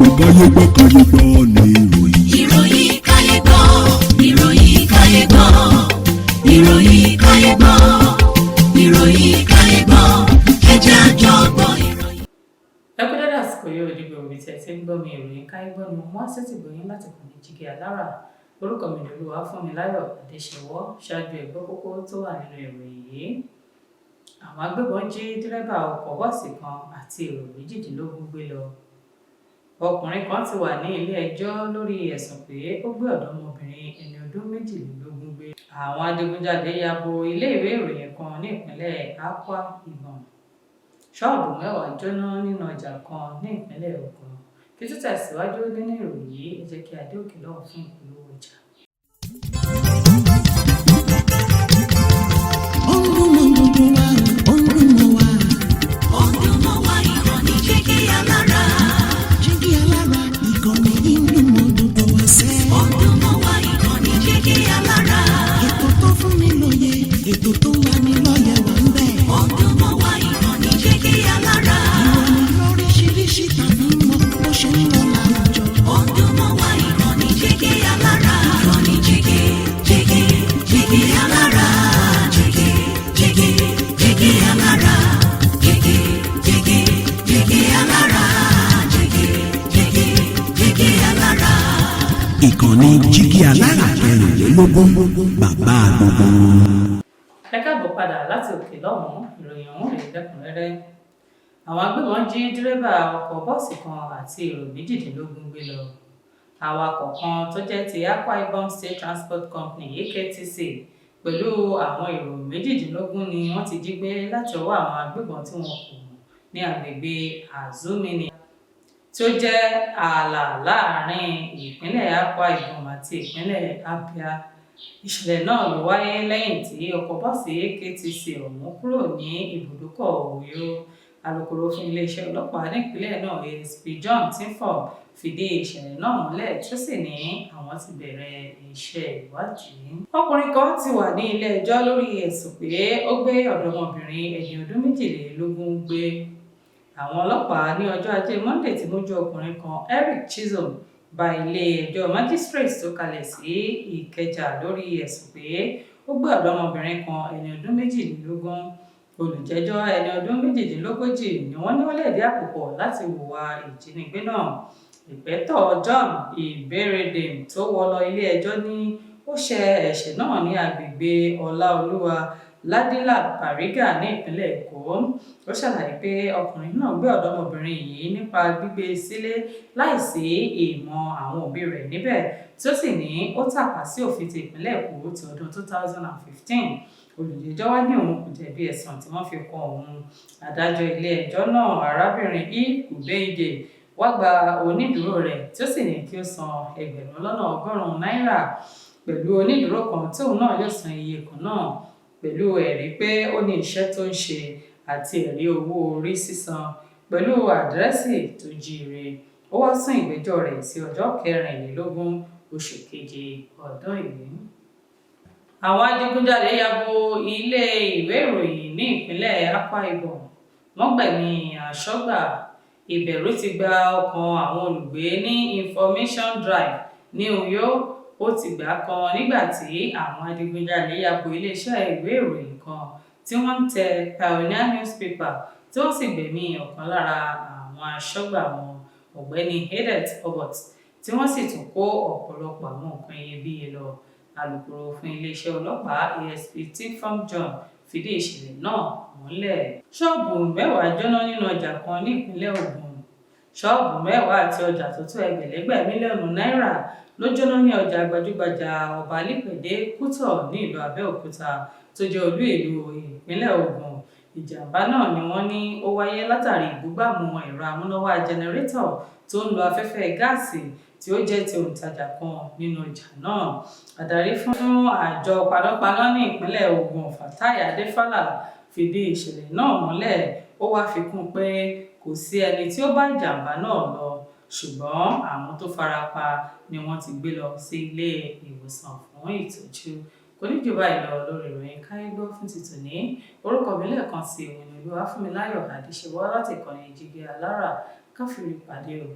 Kayegbo ni ìròyìn. Ìròyìn Kayegbo, ìròyìn Kayegbo, ìròyìn Kayegbo, ìròyìn Kayegbo, ẹ jẹ́ a jọ gbọ́ ìròyìn. Ẹ kú dédé àsìkò yìí òdìgbò òbí tí ẹ ti ń gbọ́ mi ìròyìn Kayegbo ni mo wá sétí gbòyìn láti kàn ní jígí alára. Orúkọ mi ni Olúwafúnmiláyọ̀ Adéṣèwọ́. Ṣáájú ẹgbẹ́ kókó tó wà nínú ìròyìn yìí. Àwọn agbébọn jí dírẹ́bà ọkọ̀ bọ́ọ̀sì kan àti èrò 18 gbé lọ. Ọkùnrin kan ti wà ní ilé ẹjọ́ lórí ẹ̀sùn pé ó gbé ọ̀dọ́mọbìnrin ẹni ọdún 22 gbé. Àwọn adigunjalè ya bo iléèwé ìròyìn kan ní ìpínlẹ̀ Akwa Ibom. Ṣọ́ọ̀bù 10 jóná nínú ọjà kan ní ìpínlẹ̀ Ògùn. Kí tó tẹ̀síwájú nínú ìròyìn yìí, ẹ jẹ́ kí a dé òkè lọ́wọ́ fún ìpolówó ọjà. Ìkànnì jígí alára 24 bàbá gbogbo. Ẹ káàbọ̀ padà láti òkè lọ́hùn-ún, ìròyìn ọ̀hún rèé lẹ́kùnrẹ́rẹ́. Àwọn agbébọn jí dírẹ́bà ọkọ̀ bọ́ọ̀sì kan àti èrò 18 gbé lọ. Awakọ̀ kan tó jẹ́ ti Akwa Ibom State Transport Company (AKTC) pẹ̀lú àwọn èrò 18 ni wọ́n ti jí gbé láti ọwọ́ àwọn agbébọn tí wọn kò mọ̀ ní agbègbè Azumini tí ó jẹ́ ààlà láàárín ìpínlẹ̀ Akwa Ibom àti ìpínlẹ̀ Abia. Ìṣẹ̀lẹ̀ náà ló wáyé lẹ́yìn tí ọkọ̀ bọ́ọ̀sì AKTC ọ̀hún kúrò ní ibùdókọ̀ Uyo. Alukoro fún iléeṣẹ́ ọlọ́pàá nípínlẹ̀ náà ASP John Tinfor fìdí ìṣẹ̀lẹ̀ náà múlẹ̀ tí ó sì ní àwọn ti bẹ̀rẹ̀ iṣẹ́ ìwádìí. Ọkùnrin kan ti wà ní ilé ẹjọ́ lórí ẹ̀sùn pé ó gbé ọ̀dọ́mọbìnrin ẹni ọdún 22 gbé. Àwọn ọlọ́pàá ní ọjọ́ Ajé Monday ti mójú ọkùnrin kan Eric Chisholm ba ilé ẹjọ́ magistrate tó kalẹ̀ sí Ìkẹjà lórí ẹ̀sùn pé ó gbé ọ̀dọ́mọbìnrin kan ẹni ọdún 22. Olùjẹ́jọ́ ẹni ọdún 38 ni wọ́n ní ó lẹ̀dí àpòpọ̀ láti hùwà ìjínigbé náà. Ìpẹ̀tọ́ John Ìbérédèm tó wọ lọ ilé ẹjọ́ ní ó ṣe ẹ̀ṣẹ̀ náà ní agbègbè Ọláolúwa Ládìlà Bàrígà ní ìpínlẹ̀ Èkó. Ó ṣàlàyé pé ọkùnrin náà gbé ọ̀dọ́mọbìnrin yìí nípa gbígbé sílé láìsí ìmọ̀ àwọn òbí rẹ̀ níbẹ̀, tí ó sì ní ó tàpá sí òfin ti ìpínlẹ̀ Èkó ti ọdún 2015. Olùjẹ́jọ́ wá ní òun kò jẹ̀bi ẹ̀sùn tí wọ́n fi kan òun. Adájọ́ ilé ẹjọ́ náà arábìnrin Kùbéìdè wá gba onídùúró rẹ̀ tí ó sì ní kí ó san $1,100 pẹ̀lú onídùúró kan tí òun náà yóò san iye kan náà pẹ̀lú ẹ̀rí pé ó ní iṣẹ́ tó ń ṣe àti ẹ̀rí owó orí sísan pẹ̀lú àdírẹ́sì tó jíire. Ó wá sún ìgbẹ́jọ́ rẹ̀ sí ọjọ́ 24 oṣù keje ọdún yìí. Àwọn adigunjalè ya bo ilé ìwé ìròyìn ní ìpínlẹ̀ Akwa Ibom. Wọ́n gbẹ̀mí aṣọ́gbà. Ìbẹ̀rù ti gba ọkàn àwọn olùgbé ní Information Drive ní Uyo. Ó ti gbà kan nígbà tí àwọn adigunjalè ya bo iléeṣẹ́ ìwé ìròyìn kan tí wọ́n ń tẹ Pioneer newspaper tí wọ́n sì gbẹ̀mí ọ̀kan lára àwọn aṣọ́gbà wọn, ọ̀gbẹ́ni Edet Obot, tí wọ́n sì tún kó ọ̀pọ̀lọpọ̀ àwọn nǹkan iyebíye lọ. Alukoro fún iléeṣẹ́ ọlọ́pàá ASP Tinfor John fìdí ìṣẹ̀lẹ̀ náà múlẹ̀. Ṣọ́ọ̀bù 10 jóná nínú ọjà kan ní ìpínlẹ̀ Ògùn. Ṣọ́ọ̀bù 10 àti ọjà tó tó ẹgbẹ̀lẹ́gbẹ̀ mílíọ̀nù náírà ló jóná ní ọjà gbajúgbajà Ọba Lípẹ̀dé Kútọ̀ ní ìlú Abẹ́òkúta tó jẹ́ olú ìlú ìpínlẹ̀ Ògùn. Ìjàmbá náà ni wọ́n ní ó wáyé látàrí ìbúgbàmù ẹ̀rọ amúnáwá jẹnẹrétọ̀ tó ń lo afẹ́fẹ́ gáàsì tí ó jẹ́ ti òǹtajà kan nínú ọjà náà. Adarí fún àjọ panápaná ní ìpínlẹ̀ Ògùn Fatai Adéfálà fìdí ìṣẹ̀lẹ̀ náà múlẹ̀. Ó wá fi kún pé kò sí ẹni tí ó bá ìjàmbá náà lọ, ṣùgbọ́n àwọn tó farapa ni wọ́n ti gbé lọ sí ilé ìwòsàn fún ìtọ́jú. Kò ní jù báyìí lọ lórí ìròyìn Kayegbo fún ti tòní. Orúkọ mi lẹ́ẹ̀kan sí Olúwafúnmiláyọ̀ Adéṣèwọ́ láti ìkànnì jígí alára. Ká fi rí pàdé o.